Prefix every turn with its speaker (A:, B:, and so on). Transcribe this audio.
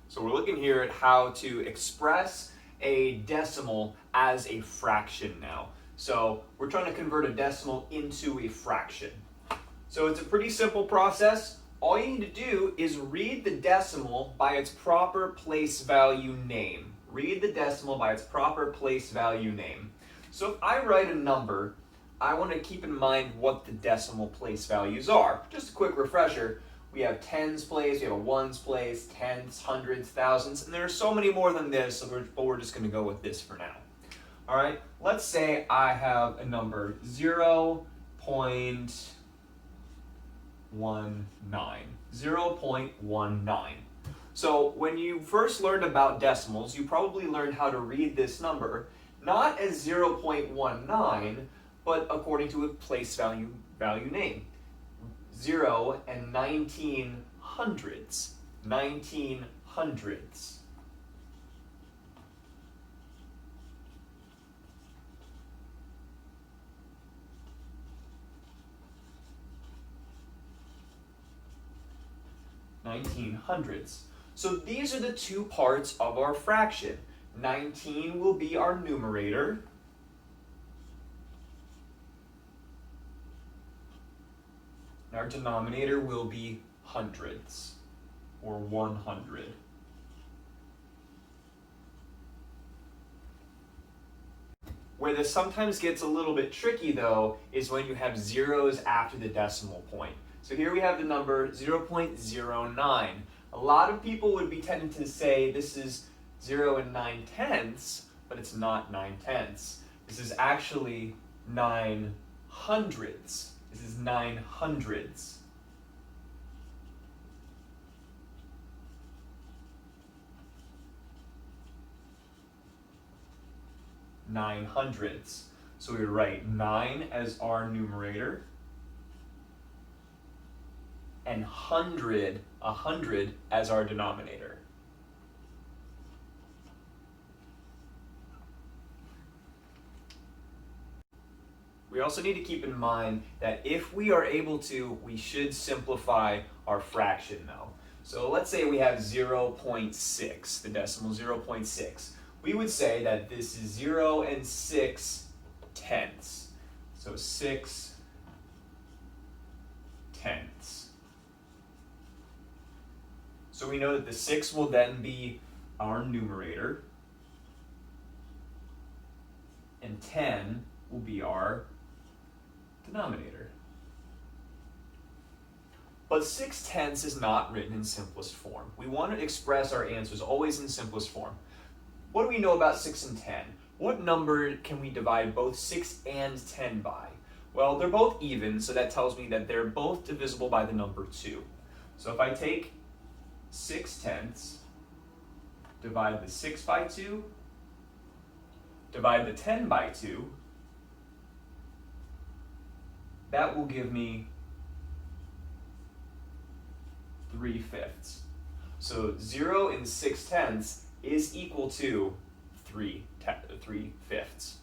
A: So we're looking here at how to express a decimal as a fraction now. So we're trying to convert a decimal into a fraction. So it's a pretty simple process. All you need to do is read the decimal by its proper place value name. Read the decimal by its proper place value name. So if I write a number, I want to keep in mind what the decimal place values are. Just a quick refresher. We have tens place, we have a ones place, tenths, hundreds, thousands, and there are so many more than this, but we're just going to go with this for now. All right, let's say I have a number 0.19. 0.19. So when you first learned about decimals, you probably learned how to read this number, not as 0.19, but according to a place value name. 0 and 19 hundredths. 19 hundredths. So these are the two parts of our fraction. 19 will be our numerator. And our denominator will be hundredths, or 100. Where this sometimes gets a little bit tricky though is when you have zeros after the decimal point. So here we have the number 0.09. A lot of people would be tempted to say this is 0 and 9 tenths, but it's not 9 tenths. This is actually 9 hundredths. This is 9 hundredths. Nine hundredths. So we write 9 as our numerator, and 100 as our denominator. We also need to keep in mind that if we are able to, we should simplify our fraction though. So let's say we have 0.6, the decimal 0.6. We would say that this is 0 and 6 tenths. So 6 tenths. So we know that the 6 will then be our numerator, and 10 will be our denominator. But 6 tenths is not written in simplest form. We want to express our answers always in simplest form. What do we know about 6 and 10? What number can we divide both 6 and 10 by? Well, they're both even, so that tells me that they're both divisible by the number 2. So if I take 6 tenths, divide the 6 by 2, divide the 10 by 2, that will give me 3/5. So 0 and 6 tenths is equal to 3/5.